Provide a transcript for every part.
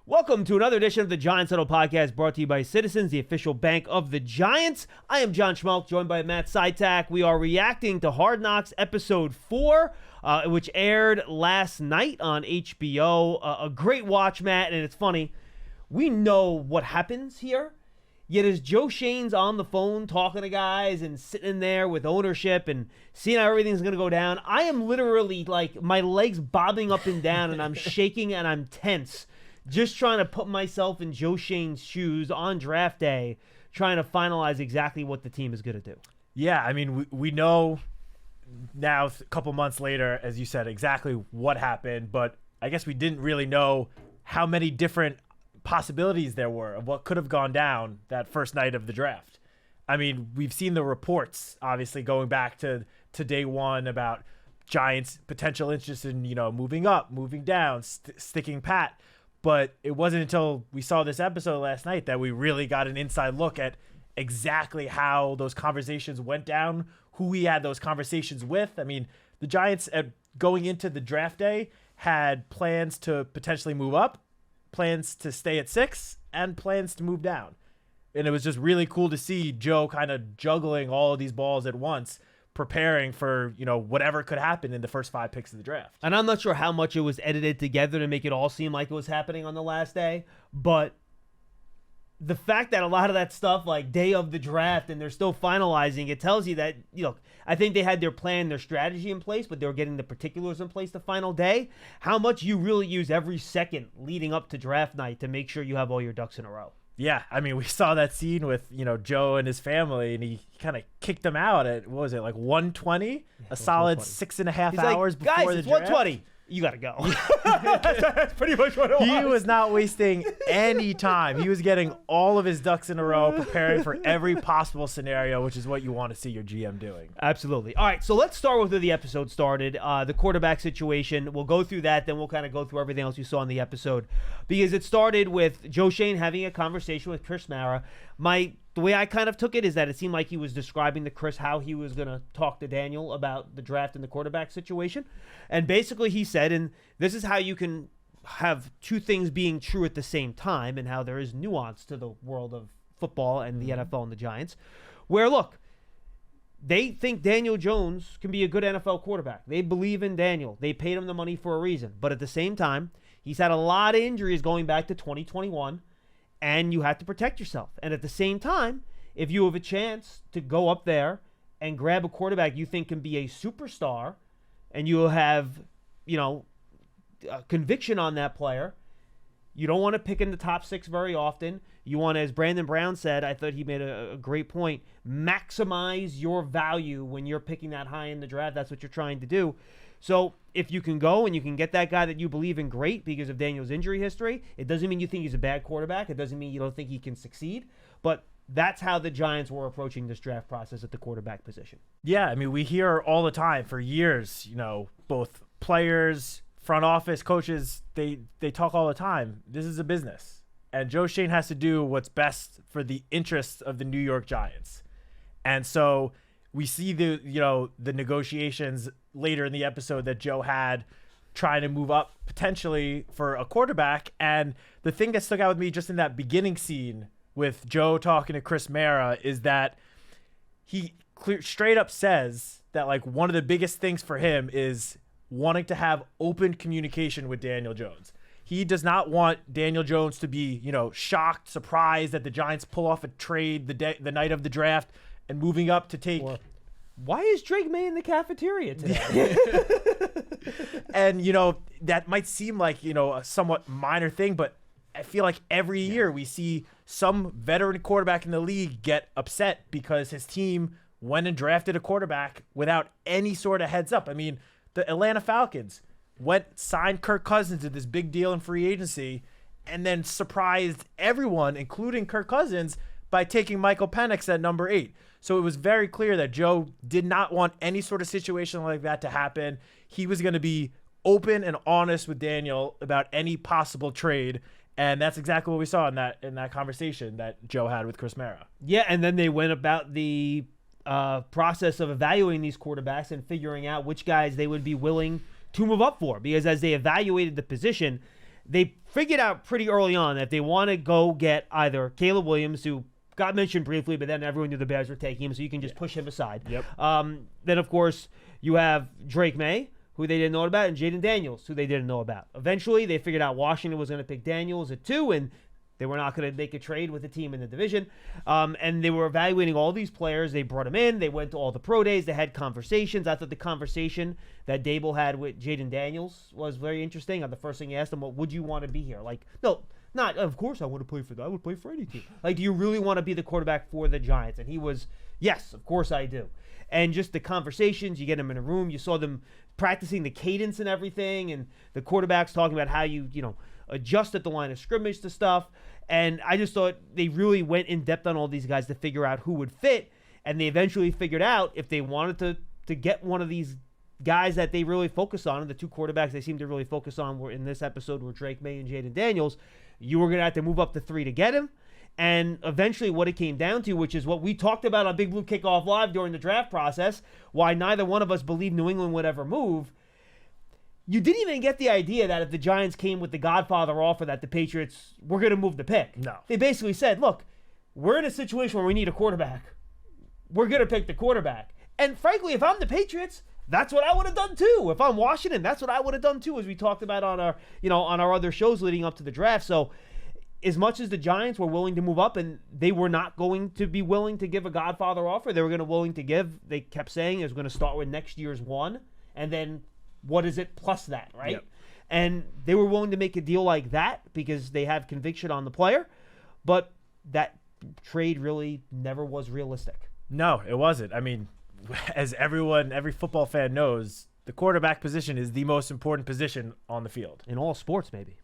Welcome to another edition of the Giants Huddle podcast brought to you by Citizens, the official bank of the Giants. I am John Schmeelk, joined by Matt Citak. We are reacting to Hard Knocks Episode 4, which aired last night on HBO. A great watch, Matt, and it's funny. We know what happens here, yet as Joe Schoen's on the phone talking to guys and sitting there with ownership and seeing how everything's going to go down, I am literally like my legs bobbing up and down and I'm shaking and I'm tense. Just trying to put myself in Joe Schoen's shoes on draft day, trying to finalize exactly what the team is going to do. Yeah, I mean, we know now, a couple months later, as you said, exactly what happened, but I guess we didn't really know how many different possibilities there were of what could have gone down that first night of the draft. I mean, we've seen the reports, obviously, going back to day one about Giants' potential interest in, moving up, moving down, sticking pat. But it wasn't until we saw this episode last night that we really got an inside look at exactly how those conversations went down, who we had those conversations with. I mean, the Giants, going into the draft day, had plans to potentially move up, plans to stay at 6, and plans to move down. And it was just really cool to see Joe kind of juggling all of these balls at once, preparing for, whatever could happen in the first 5 picks of the draft. And I'm not sure how much it was edited together to make it all seem like it was happening on the last day, but the fact that a lot of that stuff, like day of the draft, and they're still finalizing, it tells you that, I think they had their plan, their strategy in place, but they were getting the particulars in place the final day. How much you really use every second leading up to draft night to make sure you have all your ducks in a row. Yeah, I mean, we saw that scene with, Joe and his family, and he kind of kicked them out at, what was it, like 1:20? Yeah, a solid 6.5 hours before guys, the it's draft. 1:20. You got to go. That's pretty much what it was. He was not wasting any time. He was getting all of his ducks in a row, preparing for every possible scenario, which is what you want to see your GM doing. Absolutely. All right, so let's start with where the episode started, the quarterback situation. We'll go through that, then we'll kind of go through everything else you saw in the episode. Because it started with Joe Schoen having a conversation with Chris Mara. The way I kind of took it is that it seemed like he was describing to Chris how he was going to talk to Daniel about the draft and the quarterback situation. And basically he said, and this is how you can have two things being true at the same time and how there is nuance to the world of football and the NFL and the Giants, where, look, they think Daniel Jones can be a good NFL quarterback. They believe in Daniel. They paid him the money for a reason. But at the same time, he's had a lot of injuries going back to 2021. And you have to protect yourself. And at the same time, if you have a chance to go up there and grab a quarterback you think can be a superstar, and you have, conviction on that player, you don't want to pick in the top 6 very often. You want to, as Brandon Brown said, I thought he made a great point, maximize your value when you're picking that high in the draft. That's what you're trying to do. So if you can go and you can get that guy that you believe in, great, because of Daniel's injury history. It doesn't mean you think he's a bad quarterback. It doesn't mean you don't think he can succeed. But that's how the Giants were approaching this draft process at the quarterback position. Yeah, I mean, we hear all the time for years, both players, front office, coaches, they talk all the time. This is a business. And Joe Schoen has to do what's best for the interests of the New York Giants. And so we see the negotiations later in the episode that Joe had trying to move up potentially for a quarterback. And the thing that stuck out with me just in that beginning scene with Joe talking to Chris Mara is that he straight up says that, like, one of the biggest things for him is wanting to have open communication with Daniel Jones. He does not want Daniel Jones to be, shocked, surprised that the Giants pull off a trade the night of the draft and moving up to take. Why is Drake May in the cafeteria today? And, that might seem like, a somewhat minor thing, but I feel like every year we see some veteran quarterback in the league get upset because his team went and drafted a quarterback without any sort of heads up. I mean, the Atlanta Falcons signed Kirk Cousins to this big deal in free agency and then surprised everyone, including Kirk Cousins, by taking Michael Penix at number 8. So it was very clear that Joe did not want any sort of situation like that to happen. He was going to be open and honest with Daniel about any possible trade. And that's exactly what we saw in that conversation that Joe had with Chris Mara. Yeah, and then they went about the process of evaluating these quarterbacks and figuring out which guys they would be willing to move up for. Because as they evaluated the position, they figured out pretty early on that they want to go get either Caleb Williams, who got mentioned briefly, but then everyone knew the Bears were taking him, so you can just push him aside. Yep. Then, of course, you have Drake May, who they didn't know about, and Jaden Daniels, who they didn't know about. Eventually, they figured out Washington was going to pick Daniels at 2, and they were not going to make a trade with the team in the division. And they were evaluating all these players. They brought them in. They went to all the pro days. They had conversations. I thought the conversation that Dable had with Jaden Daniels was very interesting. The first thing he asked him, well, would you want to be here? Like, no, not, of course I want to play for that. I would play for any team. Like, do you really want to be the quarterback for the Giants? And he was, yes, of course I do. And just the conversations, you get them in a room. You saw them practicing the cadence and everything, and the quarterbacks talking about how you adjust at the line of scrimmage to stuff. And I just thought they really went in depth on all these guys to figure out who would fit. And they eventually figured out if they wanted to get one of these guys that they really focus on, and the 2 quarterbacks they seem to really focus on were in this episode were Drake May and Jaden Daniels, you were going to have to move up to 3 to get him. And eventually what it came down to, which is what we talked about on Big Blue Kickoff Live during the draft process, why neither one of us believed New England would ever move. You didn't even get the idea that if the Giants came with the Godfather offer that the Patriots were going to move the pick. No. They basically said, look, we're in a situation where we need a quarterback. We're going to pick the quarterback. And frankly, if I'm the Patriots, that's what I would have done too. If I'm Washington, that's what I would have done too, as we talked about on our other shows leading up to the draft. So as much as the Giants were willing to move up, and they were not going to be willing to give a Godfather offer, they were going to willing to give, they kept saying it was going to start with next year's 1, and then what is it plus that, right? Yep. And they were willing to make a deal like that because they have conviction on the player, but that trade really never was realistic. No, it wasn't. I mean, as every football fan knows, the quarterback position is the most important position on the field. In all sports, maybe.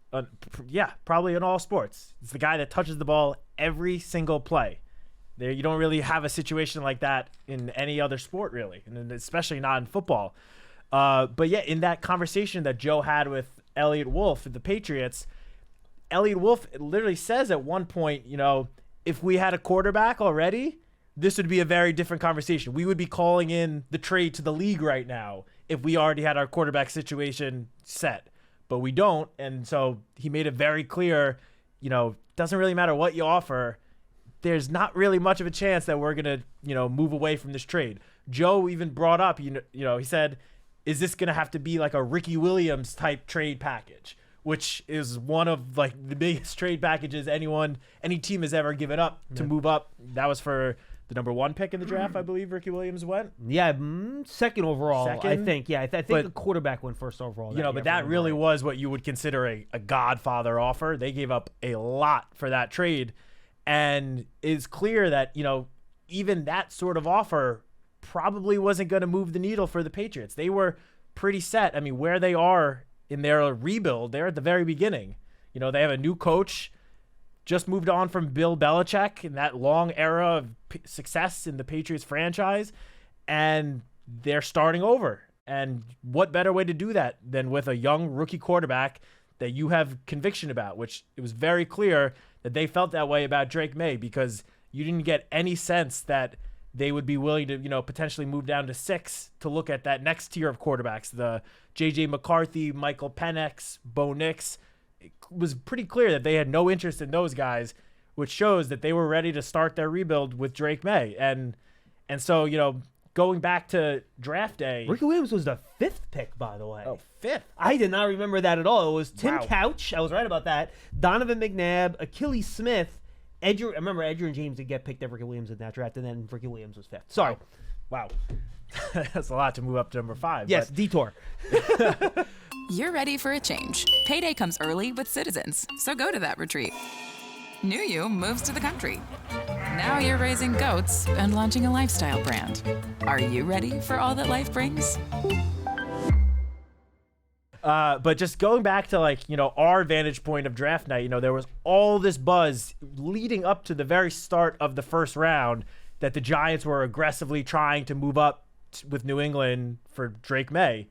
Yeah, probably in all sports. It's the guy that touches the ball every single play. There, you don't really have a situation like that in any other sport, really, and especially not in football. But yeah, in that conversation that Joe had with Elliott Wolf at the Patriots, Elliott Wolf literally says at one point, if we had a quarterback already, this would be a very different conversation. We would be calling in the trade to the league right now if we already had our quarterback situation set. But we don't, and so he made it very clear, doesn't really matter what you offer. There's not really much of a chance that we're going to, move away from this trade. Joe even brought up, he said, is this going to have to be like a Ricky Williams type trade package, which is one of like the biggest trade packages any team has ever given up to move up. That was for the number 1 pick in the draft, I believe Ricky Williams went. Yeah, second overall, I think. Yeah, I think the quarterback went first overall. But that really was what you would consider a Godfather offer. They gave up a lot for that trade, and it's clear that, even that sort of offer probably wasn't going to move the needle for the Patriots. They were pretty set. I mean, where they are in their rebuild, they're at the very beginning. They have a new coach, just moved on from Bill Belichick in that long era of success in the Patriots franchise, and they're starting over. And what better way to do that than with a young rookie quarterback that you have conviction about, which it was very clear that they felt that way about Drake May, because you didn't get any sense that they would be willing to, potentially move down to 6 to look at that next tier of quarterbacks, the J.J. McCarthy, Michael Penix, Bo Nix. It was pretty clear that they had no interest in those guys, which shows that they were ready to start their rebuild with Drake May. And so, going back to draft day. Ricky Williams was the 5th pick, by the way. Oh, 5th? I did not remember that at all. It was Tim Wow. Couch. I was right about that. Donovan McNabb, Achilles Smith, I remember Edgerrin James did get picked at Ricky Williams in that draft, and then Ricky Williams was 5th. Sorry. Wow. That's a lot to move up to number 5. Yes, detour. You're ready for a change. Payday comes early with Citizens, so go to that retreat. New You moves to the country. Now you're raising goats and launching a lifestyle brand. Are you ready for all that life brings? But just going back to our vantage point of draft night, there was all this buzz leading up to the very start of the first round that the Giants were aggressively trying to move up with New England for Drake May.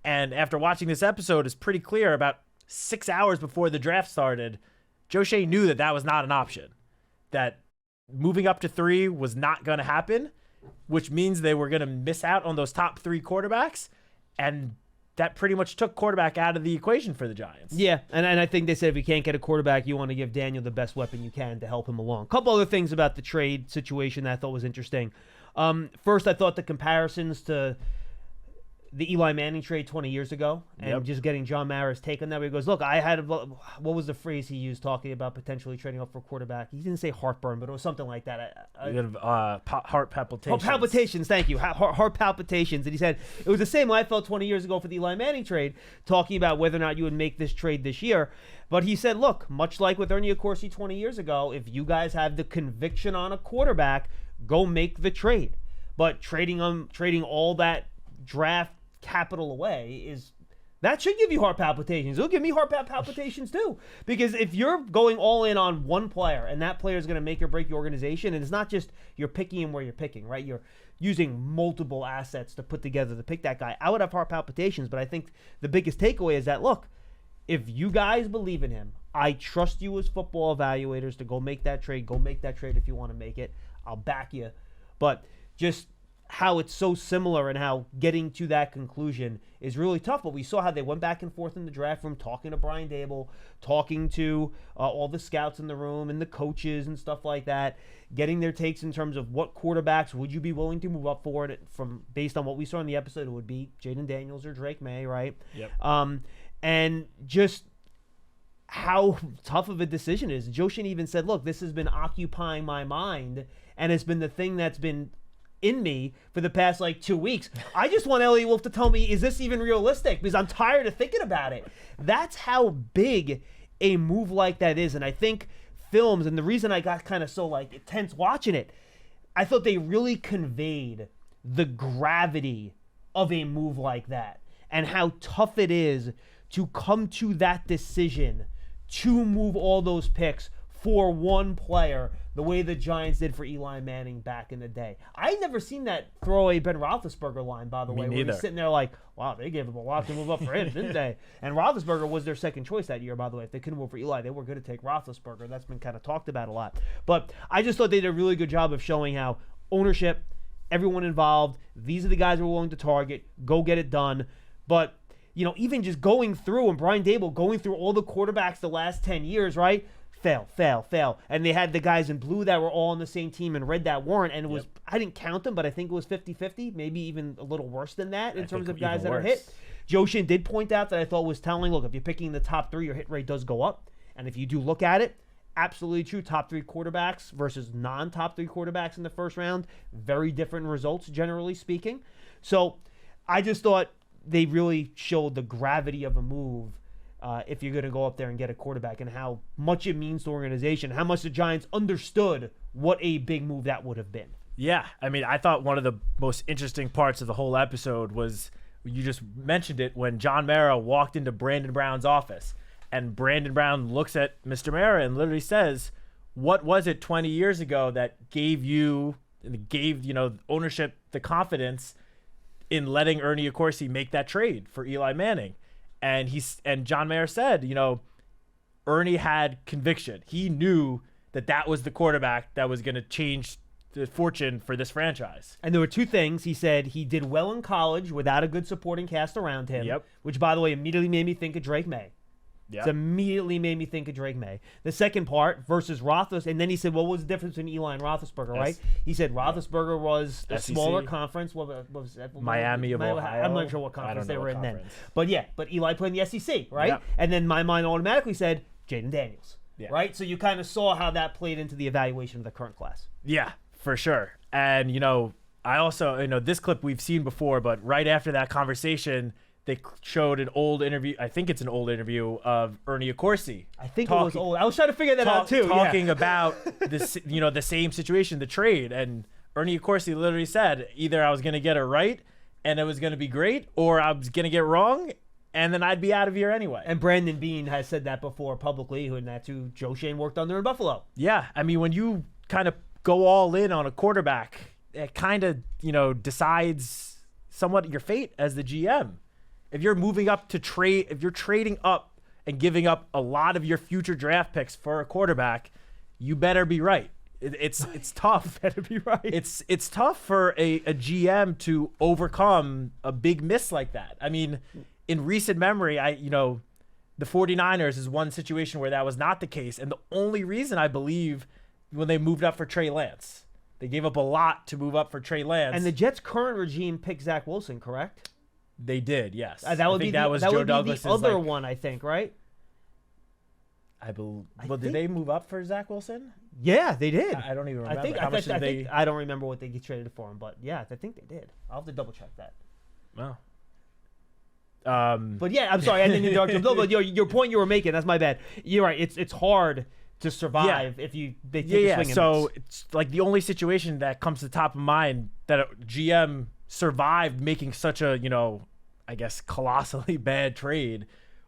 And after watching this episode, it's pretty clear about 6 hours before the draft started, Joe Shea knew that was not an option, that moving up to 3 was not going to happen, which means they were going to miss out on those top 3 quarterbacks. And that pretty much took quarterback out of the equation for the Giants. Yeah, and I think they said if you can't get a quarterback, you want to give Daniel the best weapon you can to help him along. A couple other things about the trade situation that I thought was interesting. First, I thought the comparisons to the Eli Manning trade 20 years ago and just getting John Mara's take on that. Where he goes, look, what was the phrase he used talking about potentially trading up for quarterback? He didn't say heartburn, but it was something like that. Heart palpitations. Heart palpitations, thank you. Heart palpitations. And he said, it was the same way I felt 20 years ago for the Eli Manning trade, talking about whether or not you would make this trade this year. But he said, look, much like with Ernie Accorsi 20 years ago, if you guys have the conviction on a quarterback, go make the trade. But trading all that draft capital away that should give you heart palpitations. It'll give me heart palpitations too, because if you're going all in on one player and that player is going to make or break your organization, and it's not just you're picking him where you're picking, right? You're using multiple assets to put together to pick that guy. I would have heart palpitations, but I think the biggest takeaway is that, look, if you guys believe in him, I trust you as football evaluators to go make that trade. Go make that trade if you want to make it. I'll back you. But just how it's so similar and how getting to that conclusion is really tough. But we saw how they went back and forth in the draft room, talking to Brian Dable, talking to all the scouts in the room and the coaches and stuff like that, getting their takes in terms of what quarterbacks would you be willing to move up for it from based on what we saw in the episode. It would be Jaden Daniels or Drake May, right? Yep. And just how tough of a decision it is. Joe Schoen even said, look, this has been occupying my mind, and it's been the thing that's been in me for the past 2 weeks. I just want Elliot Wolf to tell me, is this even realistic? Because I'm tired of thinking about it. That's how big a move like that is. And I think films, and the reason I got kind of so tense watching it, I thought they really conveyed the gravity of a move like that and how tough it is to come to that decision to move all those picks for one player, the way the Giants did for Eli Manning back in the day. I had never seen that throwaway Ben Roethlisberger line, by the way, where he's sitting there wow, they gave him a lot to move up for him, didn't they? And Roethlisberger was their second choice that year, by the way. If they couldn't move for Eli, they were going to take Roethlisberger. That's been kind of talked about a lot. But I just thought they did a really good job of showing how ownership, everyone involved, these are the guys we're willing to target, go get it done. But, even just going through, and Brian Dable going through all the quarterbacks the last 10 years, right? Fail. And they had the guys in blue that were all on the same team and read that warrant. And it was, I didn't count them, but I think it was 50-50, maybe even a little worse than that in terms of guys that are hit. Joe Schoen did point out that I thought was telling, look, if you're picking the top three, your hit rate does go up. And if you do look at it, absolutely true. Top three quarterbacks versus non-top three quarterbacks in the first round, very different results, generally speaking. So I just thought they really showed the gravity of a move if you're going to go up there and get a quarterback, and how much it means to the organization, how much the Giants understood what a big move that would have been. Yeah, I mean, I thought one of the most interesting parts of the whole episode was, you just mentioned it, when John Mara walked into Brandon Brown's office, and Brandon Brown looks at Mr. Mara and literally says, what was it 20 years ago that gave ownership the confidence in letting Ernie Accorsi make that trade for Eli Manning? And John Mara said, Ernie had conviction. He knew that was the quarterback that was going to change the fortune for this franchise. And there were two things. He said he did well in college without a good supporting cast around him, which, by the way, immediately made me think of Drake May. It immediately made me think of Drake May. The second part, versus Roethlisberger, and then he said, what was the difference between Eli and Roethlisberger, right? He said Roethlisberger was the SEC. Smaller conference. What was that? Miami of Ohio. I'm not sure what conference they were in then. But Eli played in the SEC, right? Yep. And then my mind automatically said Jaden Daniels, right? So you kind of saw how that played into the evaluation of the current class. Yeah, for sure. And, I also, this clip we've seen before, but right after that conversation, they showed an old interview. I think it's an old interview of Ernie Accorsi. I think it was old. I was trying to figure that out too. Talking about this, the same situation, the trade, and Ernie Accorsi literally said, either I was going to get it right and it was going to be great, or I was going to get wrong and then I'd be out of here anyway. And Brandon Beane has said that before publicly, and that's who Joe Schoen worked under in Buffalo. Yeah, I mean, when you kind of go all in on a quarterback, it kind of decides somewhat your fate as the GM. If you're moving up to trade, if you're trading up and giving up a lot of your future draft picks for a quarterback, you better be right. It's tough. Better be right. It's tough for a GM to overcome a big miss like that. I mean, in recent memory, the 49ers is one situation where that was not the case. And the only reason I believe when they moved up for Trey Lance, they gave up a lot to move up for Trey Lance. And the Jets' current regime picked Zach Wilson, correct? They did, yes. That would be the other one, I think, right? Did they move up for Zach Wilson? Yeah, they did. I don't even remember. I don't remember what they traded for him, but yeah, I think they did. I'll have to double check that. Wow. But yeah, I'm sorry, I didn't interrupt you. No, but your point you were making, that's my bad. You're right. It's hard to survive if they take a swing. So it's like the only situation that comes to the top of mind that a GM survived making such a, I guess colossally bad trade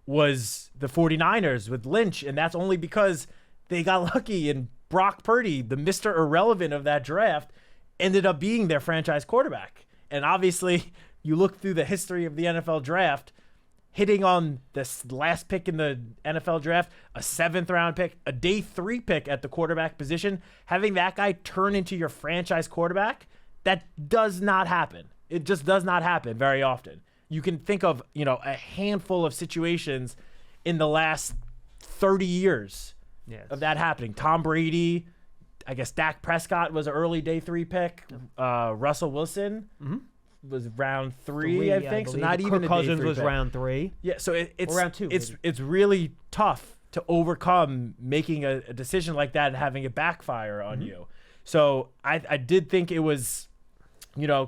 was the 49ers with Lynch, and that's only because they got lucky and Brock Purdy, the Mr. Irrelevant of that draft, ended up being their franchise quarterback. And obviously, you look through the history of the NFL draft, hitting on this last pick in the NFL draft, a 7th round pick, a day 3 pick at the quarterback position, having that guy turn into your franchise quarterback, that does not happen. It just does not happen very often. You can think of, a handful of situations in the last 30 years of that happening. Tom Brady, I guess Dak Prescott was an early day 3 pick. Russell Wilson was round 3, I think. So not even Kirk Cousins was round 3. Yeah, so it's round 2. It's really tough to overcome making a decision like that and having it backfire on you. So I did think it was,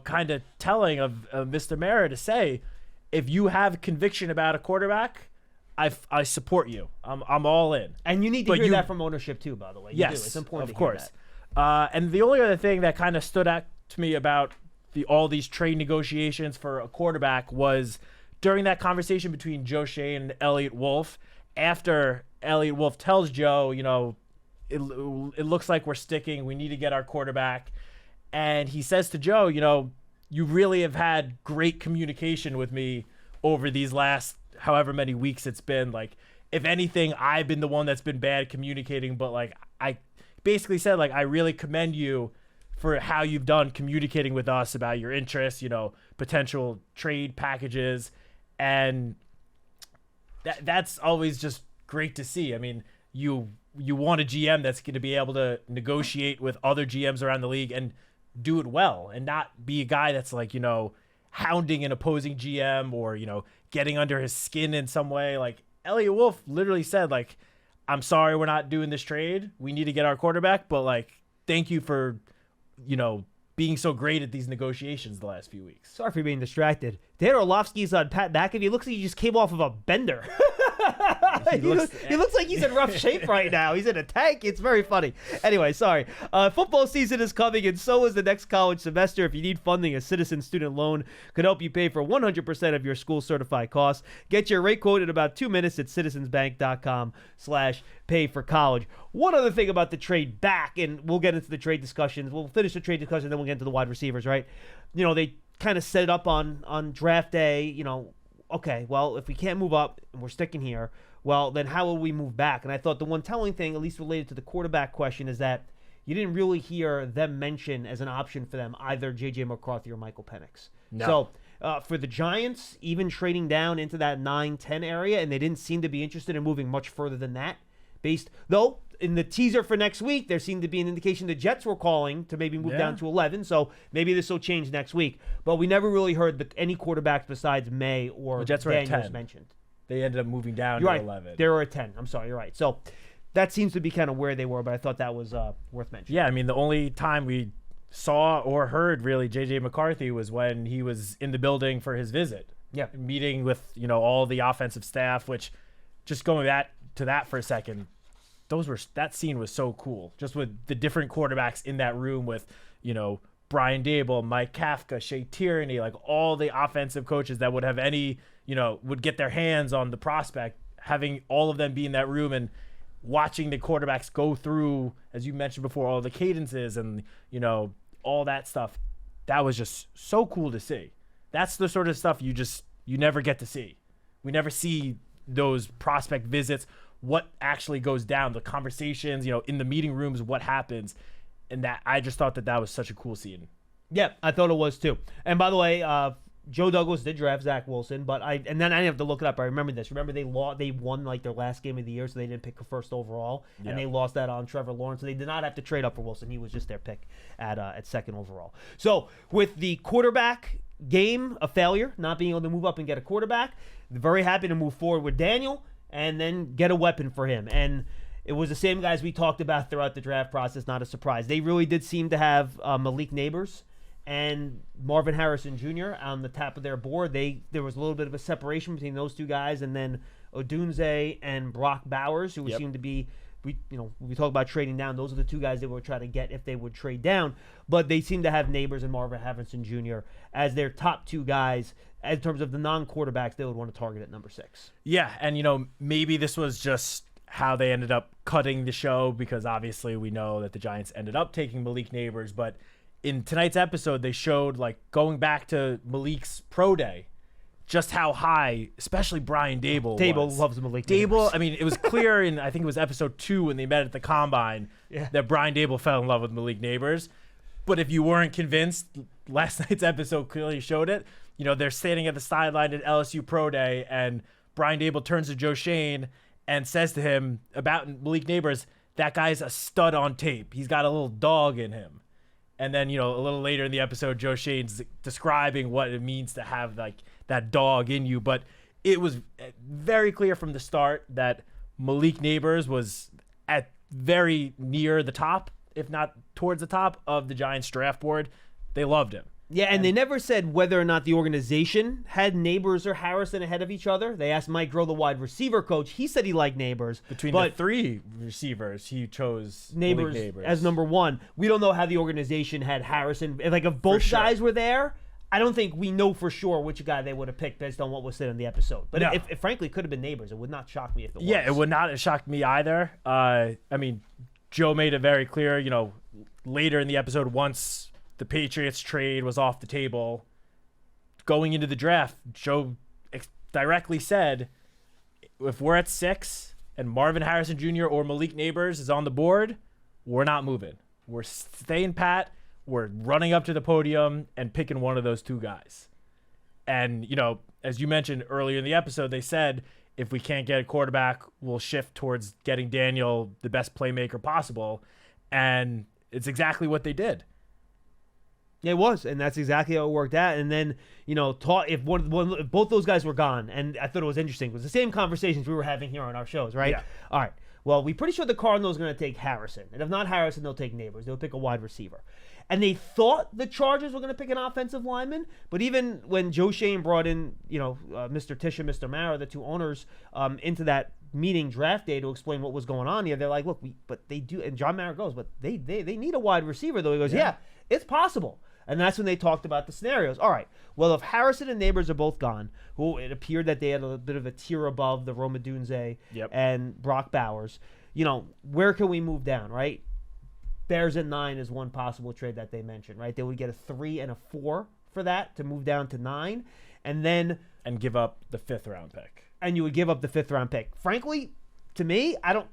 kind of telling of Mr. Mara to say, if you have conviction about a quarterback, I support you. I'm all in. And you need to hear that from ownership too, by the way. Yes, it's important of to hear course. And the only other thing that kind of stood out to me about all these trade negotiations for a quarterback was during that conversation between Joe Shane and Elliott Wolf, after Elliott Wolf tells Joe, it looks like we're sticking. We need to get our quarterback. And he says to Joe, you really have had great communication with me over these last however many weeks it's been. Like, if anything, I've been the one that's been bad communicating, but like, I basically said, like, I really commend you for how you've done communicating with us about your interests, potential trade packages. And that's always just great to see. I mean, you want a GM that's going to be able to negotiate with other GMs around the league and do it well, and not be a guy that's like, hounding an opposing GM or, getting under his skin in some way. Like, Elliott Wolf literally said, like, I'm sorry we're not doing this trade. We need to get our quarterback, but like, thank you for, being so great at these negotiations the last few weeks. Sorry for being distracted. Dan Orlovsky's on Pat McAfee. He looks like he just came off of a bender. He looks like he's in rough shape right now. He's in a tank. It's very funny. Anyway, sorry. Football season is coming, and so is the next college semester. If you need funding, a Citizen student loan could help you pay for 100% of your school certified costs. Get your rate quote in about 2 minutes at citizensbank.com/pay-for-college. One other thing about the trade back, and we'll get into the trade discussions. We'll finish the trade discussion, then we'll get into the wide receivers, right? They kind of set it up on draft day, okay, well, if we can't move up and we're sticking here, well, then how will we move back? And I thought the one telling thing, at least related to the quarterback question, is that you didn't really hear them mention as an option for them either J.J. McCarthy or Michael Penix. No. So for the Giants, even trading down into that 9-10 area, and they didn't seem to be interested in moving much further than that. Though, in the teaser for next week, there seemed to be an indication the Jets were calling to maybe move down to 11, so maybe this will change next week. But we never really heard any quarterbacks besides May or the Jets were at Daniels 10. mentioned. They ended up moving down to 11. They were at 10. I'm sorry, you're right. So that seems to be kind of where they were, but I thought that was worth mentioning. Yeah, I mean, the only time we saw or heard really J.J. McCarthy was when he was in the building for his visit. Yeah. Meeting with, all the offensive staff, which, just going back to that for a second, that scene was so cool. Just with the different quarterbacks in that room with, Brian Dable, Mike Kafka, Shea Tierney, like all the offensive coaches that would have would get their hands on the prospect, having all of them be in that room and watching the quarterbacks go through, as you mentioned before, all the cadences and, all that stuff. That was just so cool to see. That's the sort of stuff you never get to see. We never see those prospect visits, what actually goes down, the conversations, in the meeting rooms, what happens. And that I just thought that was such a cool scene. Yeah, I thought it was too. And by the way, Joe Douglas did draft Zach Wilson, and then I didn't have to look it up. I remember this. Remember they won like their last game of the year, so they didn't pick a first overall, and they lost that on Trevor Lawrence. So they did not have to trade up for Wilson. He was just their pick at second overall. So with the quarterback game a failure, not being able to move up and get a quarterback, they're very happy to move forward with Daniel and then get a weapon for him. And it was the same guys we talked about throughout the draft process. Not a surprise. They really did seem to have Malik Neighbors and Marvin Harrison Jr. on the top of their board. There was a little bit of a separation between those two guys, and then Odunze and Brock Bowers, who seemed to be, we talk about trading down. Those are the two guys they would try to get if they would trade down. But they seem to have Neighbors and Marvin Harrison Jr. as their top two guys in terms of the non-quarterbacks they would want to target at number 6. Yeah, and maybe this was just how they ended up cutting the show, because obviously we know that the Giants ended up taking Malik Neighbors, but in tonight's episode, they showed, like, going back to Malik's pro day, just how high, especially Brian Dable was. Loves Malik Neighbors. I mean, it was clear in, I think it was episode 2 when they met at the Combine, that Brian Dable fell in love with Malik Neighbors. But if you weren't convinced, last night's episode clearly showed it. They're standing at the sideline at LSU pro day, and Brian Dable turns to Joe Shane and says to him about Malik Neighbors, that guy's a stud on tape. He's got a little dog in him. And then, a little later in the episode, Joe Shane's describing what it means to have, like, that dog in you. But it was very clear from the start that Malik Neighbors was at very near the top, if not towards the top, of the Giants draft board. They loved him. Yeah, and they never said whether or not the organization had Neighbors or Harrison ahead of each other. They asked Mike Groh, the wide receiver coach. He said he liked Neighbors. Between the 3 receivers, he chose Neighbors Neighbors as number 1. We don't know how the organization had Harrison. Like, if both guys were there, I don't think we know for sure which guy they would have picked based on what was said in the episode. But if frankly, it could have been Neighbors. It would not shock me if it was. Yeah, it would not have shocked me either. I mean, Joe made it very clear, later in the episode, once the Patriots trade was off the table, going into the draft, Joe directly said, if we're at 6 and Marvin Harrison Jr. or Malik Neighbors is on the board, we're not moving. We're staying pat. We're running up to the podium and picking one of those 2 guys. And, as you mentioned earlier in the episode, they said, if we can't get a quarterback, we'll shift towards getting Daniel the best playmaker possible. And it's exactly what they did. Yeah, it was, and that's exactly how it worked out. And then, if both those guys were gone, and I thought it was interesting, it was the same conversations we were having here on our shows, right? Yeah. All right. Well, we're pretty sure the Cardinals are going to take Harrison, and if not Harrison, they'll take Neighbors. They'll pick a wide receiver. And they thought the Chargers were going to pick an offensive lineman, but even when Joe Shane brought in, Mr. Tish and Mr. Mara, the 2 owners, into that meeting draft day to explain what was going on here, they're like, look, but they do, and John Mara goes, but they need a wide receiver, though. He goes, yeah, it's possible. And that's when they talked about the scenarios. All right, well, if Harrison and Neighbors are both gone, who it appeared that they had a bit of a tier above the Rome Odunze and Brock Bowers, where can we move down, right? Bears at 9 is one possible trade that they mentioned, right? They would get a 3 and a 4 for that to move down to 9, and give up the 5th round pick. And you would give up the 5th round pick. Frankly, to me, I don't.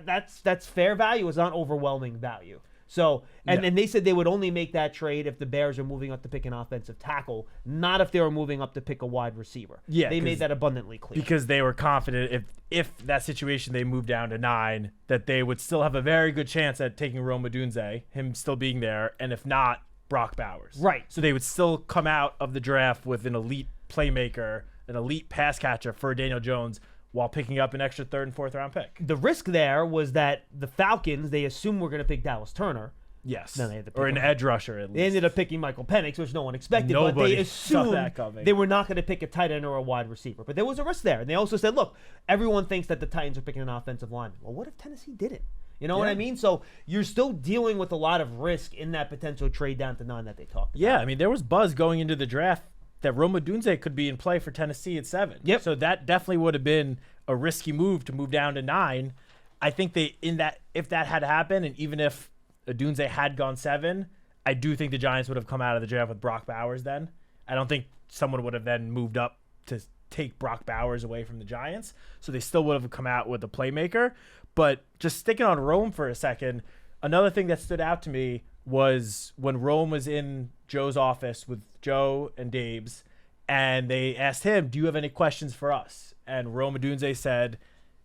That's fair value. It's not overwhelming value. So, and they said they would only make that trade if the Bears are moving up to pick an offensive tackle, not if they were moving up to pick a wide receiver. Yeah, they made that abundantly clear. Because they were confident if that situation they moved down to 9, that they would still have a very good chance at taking Rome Odunze, him still being there, and if not, Brock Bowers. Right. So they would still come out of the draft with an elite playmaker, an elite pass catcher for Daniel Jones, while picking up an extra 3rd and 4th round pick. The risk there was that the Falcons, they assumed we're going to pick Dallas Turner. Yes. Then they had to pick or an edge rusher at least. They ended up picking Michael Penix, which no one expected. Nobody but they saw assumed that coming. They were not going to pick a tight end or a wide receiver. But there was a risk there. And they also said, look, everyone thinks that the Titans are picking an offensive lineman. Well, what if Tennessee didn't? You know what I mean? So you're still dealing with a lot of risk in that potential trade down to 9 that they talked about. Yeah, I mean, there was buzz going into the draft that Rome Odunze could be in play for Tennessee at 7. Yep. So that definitely would have been a risky move to move down to 9. I think if that had happened, and even if Odunze had gone 7, I do think the Giants would have come out of the draft with Brock Bowers then. I don't think someone would have then moved up to take Brock Bowers away from the Giants. So they still would have come out with a playmaker. But just sticking on Rome for a second, another thing that stood out to me was when Rome was in Joe's office with Joe and Dabes, And they asked him, do you have any questions for us? And Rome Odunze said,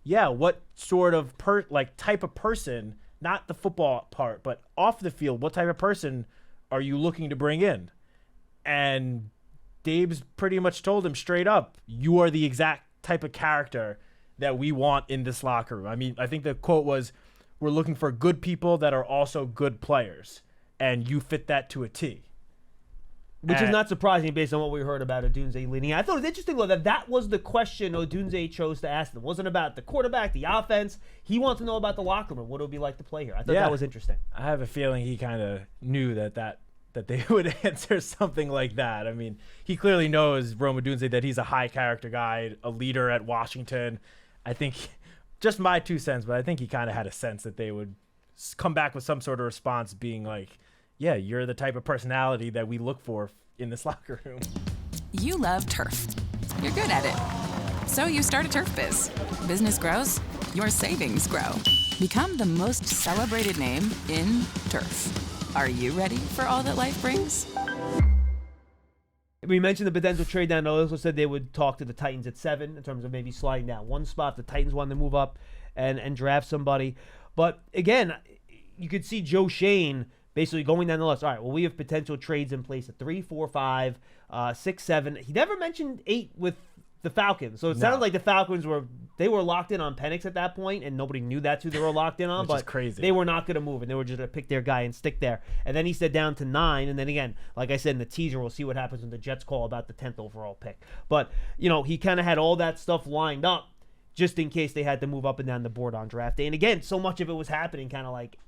yeah, what sort of type of person, not the football part, but off the field, what type of person are you looking to bring in? And Dave's pretty much told him straight up, you are the exact type of character that we want in this locker room. I mean, I think the quote was, we're looking for good people that are also good players, and you fit that to a T. Which is not surprising based on what we heard about Odunze leading. I thought it was interesting, though, that was the question Odunze chose to ask them. It wasn't about the quarterback, the offense. He wanted to know about the locker room, what it would be like to play here. I thought that was interesting. I have a feeling he kind of knew that they would answer something like that. I mean, he clearly knows, Rome Odunze, that he's a high-character guy, a leader at Washington. I think, just my 2 cents, but I think he kind of had a sense that they would come back with some sort of response being like, yeah, you're the type of personality that we look for in this locker room. You love turf. You're good at it. So you start a turf biz. Business grows, your savings grow. Become the most celebrated name in turf. Are you ready for all that life brings? We mentioned the potential trade down. They also said they would talk to the Titans at 7 in terms of maybe sliding down one spot. The Titans wanted to move up and draft somebody. But again, you could see Joe Schoen basically going down the list. All right, well, we have potential trades in place at 3, 4, 5, 6, 7. He never mentioned 8 with the Falcons. So it sounded like the Falcons were locked in on Penix at that point, and nobody knew that's who they were locked in on. Which but is crazy. They were not going to move, and they were just going to pick their guy and stick there. And then he said down to 9, and then again, like I said in the teaser, we'll see what happens when the Jets call about the 10th overall pick. But, he kind of had all that stuff lined up just in case they had to move up and down the board on draft day. And again, so much of it was happening kind of like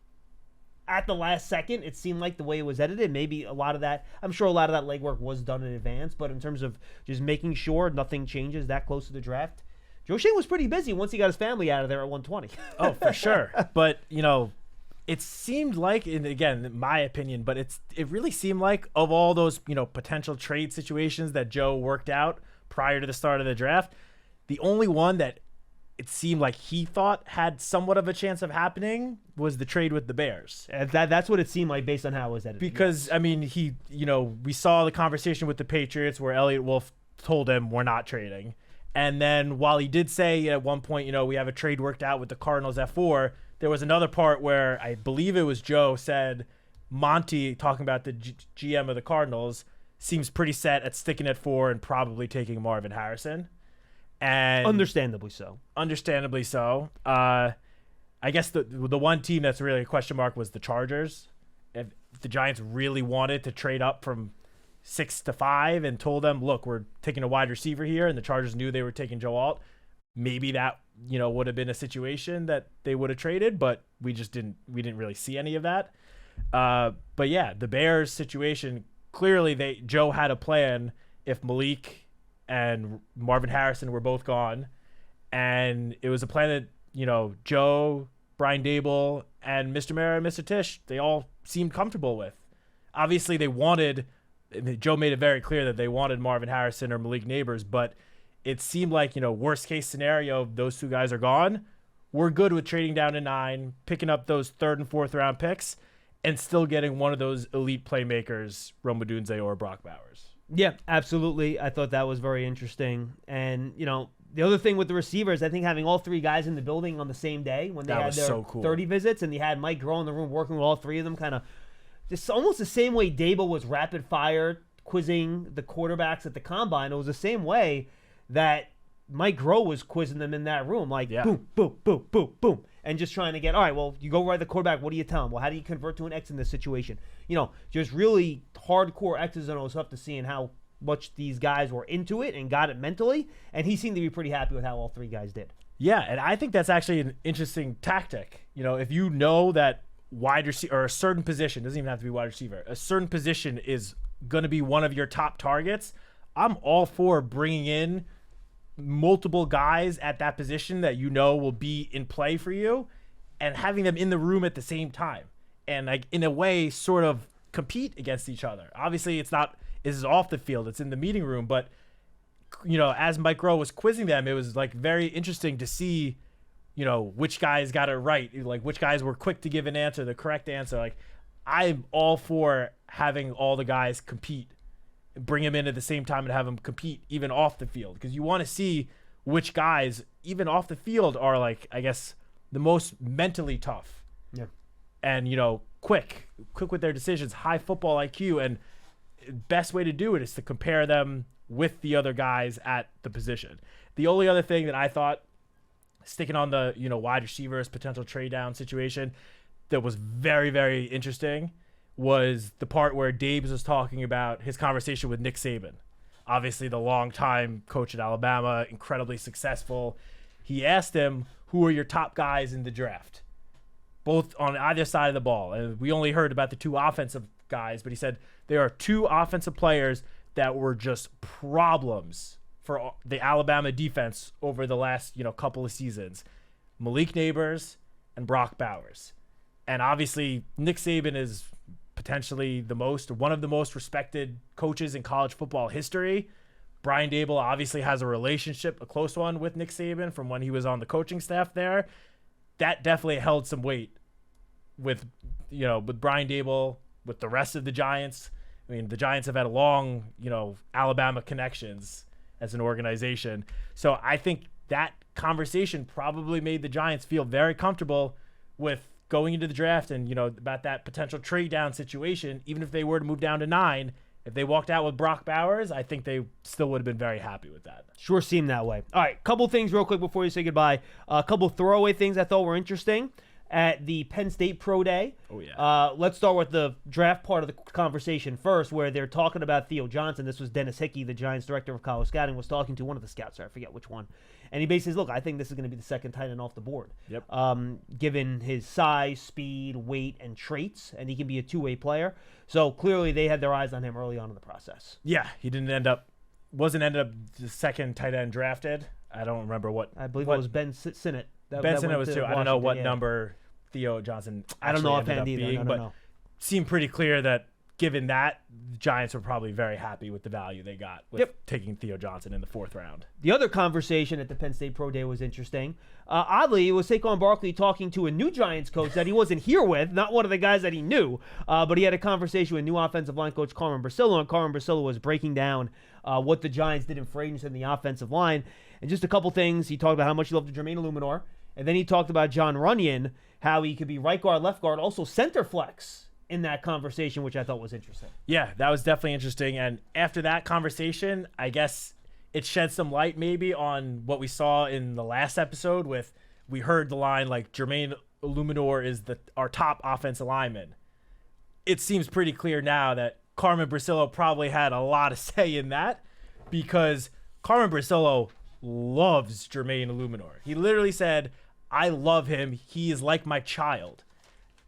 at the last second. It seemed like the way it was edited, maybe a lot of that, I'm sure a lot of that legwork was done in advance, but in terms of just making sure nothing changes that close to the draft, Joe Schoen was pretty busy once he got his family out of there at 120. Oh, for sure. But, it seemed like, and again, my opinion, but it really seemed like of all those, potential trade situations that Joe worked out prior to the start of the draft, the only one that it seemed like he thought had somewhat of a chance of happening was the trade with the Bears. That's what it seemed like based on how it was edited. Because, I mean, we saw the conversation with the Patriots where Elliott Wolf told him we're not trading. And then while he did say at one point, we have a trade worked out with the Cardinals at 4, there was another part where I believe it was Joe said Monty, talking about the GM of the Cardinals, seems pretty set at sticking at 4 and probably taking Marvin Harrison. And understandably so. I guess the one team that's really a question mark was the Chargers. If the Giants really wanted to trade up from 6 to 5 and told them, look, we're taking a wide receiver here, and the Chargers knew they were taking Joe Alt, maybe that would have been a situation that they would have traded, but we didn't really see any of that. But yeah, the Bears situation, clearly Joe had a plan if Malik and Marvin Harrison were both gone, and it was a plan that Joe, Brian Dable, and Mr. Mara and Mr. Tisch, they all seemed comfortable with. Obviously, Joe made it very clear that they wanted Marvin Harrison or Malik Neighbors, but it seemed like worst case scenario, those 2 guys are gone. We're good with trading down to 9, picking up those 3rd and 4th round picks, and still getting one of those elite playmakers, Rome Odunze or Brock Bowers. Yeah, absolutely. I thought that was very interesting. And, the other thing with the receivers, I think having all 3 guys in the building on the same day when they had their so cool. 30 visits, and you had Mike Groh in the room working with all 3 of them, kind of just almost the same way Dable was rapid fire quizzing the quarterbacks at the combine. It was the same way that Mike Groh was quizzing them in that room, like boom, boom, boom, boom, boom, and just trying to get, all right, well, you go right the quarterback, what do you tell him? Well, how do you convert to an X in this situation? Just really hardcore X's and O's stuff to seeing how much these guys were into it and got it mentally, and he seemed to be pretty happy with how all 3 guys did. Yeah, and I think that's actually an interesting tactic. If you know that wide receiver or a certain position, doesn't even have to be wide receiver, a certain position is going to be one of your top targets, I'm all for bringing in multiple guys at that position that will be in play for you and having them in the room at the same time and, like, in a way sort of compete against each other. Obviously, this is off the field, it's in the meeting room, but as Mike Groh was quizzing them, it was like very interesting to see which guys got it right, like which guys were quick to give an answer, the correct answer. Like, I'm all for having all the guys compete bring him in at the same time and have him compete even off the field, because you want to see which guys, even off the field, are like, I guess, the most mentally tough. Yeah. And, quick with their decisions, high football IQ, and best way to do it is to compare them with the other guys at the position. The only other thing that I thought, sticking on the, wide receivers, potential trade down situation, that was very, very interesting was the part where Dabes was talking about his conversation with Nick Saban. Obviously, the longtime coach at Alabama, incredibly successful. He asked him, who are your top guys in the draft? Both on either side of the ball. And we only heard about the two offensive guys, but he said there are two offensive players that were just problems for the Alabama defense over the last, couple of seasons. Malik Neighbors and Brock Bowers. And obviously, Nick Saban is potentially one of the most respected coaches in college football history. Brian Daboll obviously has a close one with Nick Saban from when he was on the coaching staff there. That definitely held some weight with Brian Daboll, with the rest of the Giants. I mean, the Giants have had a long, Alabama connections as an organization. So I think that conversation probably made the Giants feel very comfortable with going into the draft and, about that potential trade down situation. Even if they were to move down to 9, if they walked out with Brock Bowers, I think they still would have been very happy with that. Sure seemed that way. All right, couple things real quick before you say goodbye. A couple throwaway things I thought were interesting at the Penn State Pro Day. Oh, yeah. Let's start with the draft part of the conversation first, where they're talking about Theo Johnson. This was Dennis Hickey, the Giants director of college scouting, was talking to one of the scouts. I forget which one. And he basically says, look, I think this is going to be the second tight end off the board. Yep. Given his size, speed, weight, and traits, and he can be a two-way player. So clearly they had their eyes on him early on in the process. Yeah, he wasn't ended up the second tight end drafted. I don't remember what. I believe it was Ben Sinnott. Ben Sinnott was too. I don't know what number Theo Johnson I don't know ended up either. being, but seemed pretty clear that given that, the Giants were probably very happy with the value they got with taking Theo Johnson in the 4th round. The other conversation at the Penn State Pro Day was interesting. Oddly, it was Saquon Barkley talking to a new Giants coach that he wasn't here with, not one of the guys that he knew, but he had a conversation with new offensive line coach Carmen Brasillo, and Carmen Brasillo was breaking down what the Giants did in free agency in the offensive line. And just a couple things, he talked about how much he loved Jermaine Illuminor, and then he talked about John Runyon, how he could be right guard, left guard, also center flex in that conversation, which I thought was interesting. Yeah, that was definitely interesting. And after that conversation, I guess it shed some light maybe on what we saw in the last episode we heard the line like Jermaine Illuminor is our top offensive lineman. It seems pretty clear now that Carmen Brasillo probably had a lot of say in that, because Carmen Brasillo loves Jermaine Illuminor. He literally said, I love him. He is like my child.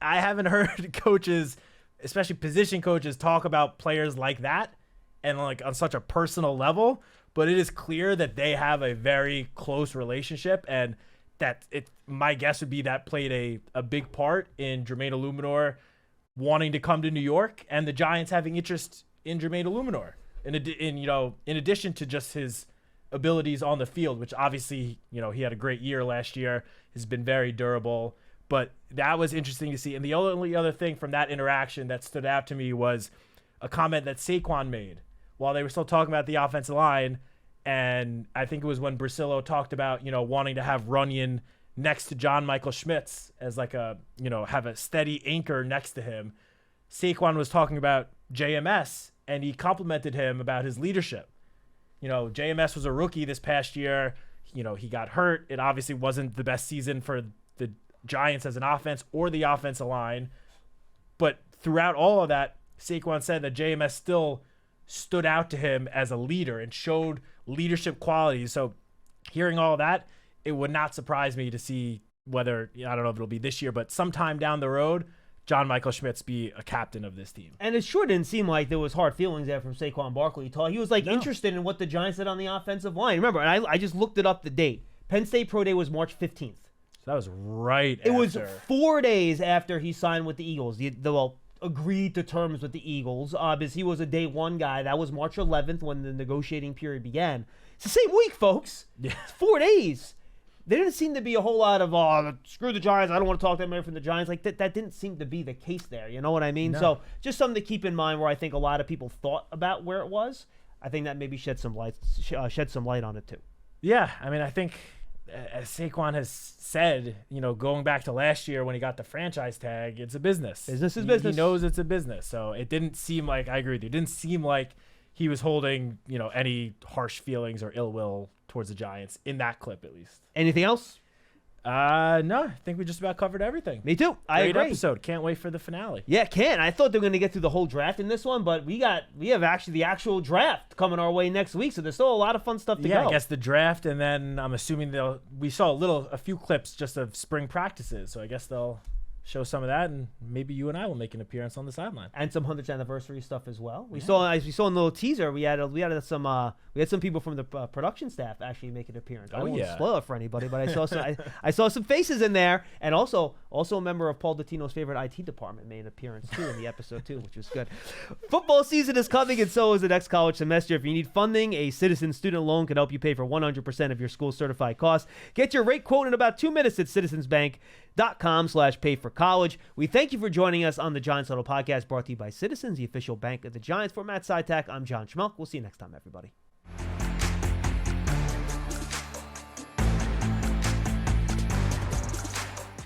I haven't heard coaches, especially position coaches, talk about players like that and like on such a personal level, but it is clear that they have a very close relationship, and that my guess would be that played a big part in Jermaine Illuminor wanting to come to New York and the Giants having interest in Jermaine Illuminor in addition to just his abilities on the field, which obviously, he had a great year last year, has been very durable. But that was interesting to see. And the only other thing from that interaction that stood out to me was a comment that Saquon made while they were still talking about the offensive line. And I think it was when Brasillo talked about, wanting to have Runyon next to John Michael Schmitz as like have a steady anchor next to him. Saquon was talking about JMS, and he complimented him about his leadership. JMS was a rookie this past year. He got hurt. It obviously wasn't the best season for the Giants as an offense or the offensive line. But throughout all of that, Saquon said that JMS still stood out to him as a leader and showed leadership qualities. So hearing all that, it would not surprise me to see whether, I don't know if it'll be this year, but sometime down the road, John Michael Schmitz be a captain of this team. And it sure didn't seem like there was hard feelings there from Saquon Barkley. He was interested in what the Giants did on the offensive line. Remember, and I just looked it up the date. Penn State Pro Day was March 15th. That was right after. It was 4 days after he signed with the Eagles. Agreed to terms with the Eagles. Because he was a day one guy. That was March 11th when the negotiating period began. It's the same week, folks. Yeah. It's 4 days. there didn't seem to be a whole lot of screw the Giants. I don't want to talk to anybody from the Giants. Like that didn't seem to be the case there. You know what I mean? No. So just something to keep in mind where I think a lot of people thought about where it was. I think that maybe shed some light on it too. Yeah, I mean, I think as Saquon has said, going back to last year when he got the franchise tag, it's a business. Business is business. He knows it's a business. So it didn't seem like, I agree with you, it didn't seem like he was holding, any harsh feelings or ill will towards the Giants in that clip, at least. Anything else? No, I think we just about covered everything. Me too. I Great agree. episode. Can't wait for the finale. Yeah, can. I thought they were going to get through the whole draft in this one, but we have actually the actual draft coming our way next week, so there's still a lot of fun stuff to go. Yeah, I guess the draft, and then I'm assuming we saw a few clips just of spring practices, so I guess they'll show some of that, and maybe you and I will make an appearance on the sideline. And some 100th anniversary stuff as well. We saw, as we saw in the little teaser, we had some people from the production staff actually make an appearance. I won't spoil it for anybody, but I saw some I saw some faces in there, and also a member of Paul Dottino's favorite IT department made an appearance too in the episode too, which was good. Football season is coming, and so is the next college semester. If you need funding, a Citizens student loan can help you pay for 100% of your school's certified costs. Get your rate quote in about 2 minutes at citizensbank.com/pay-for-college. We thank you for joining us on the Giants Huddle podcast, brought to you by Citizens, the official bank of the Giants. For Matt Citak, I'm John Schmeelk. We'll see you next time, everybody.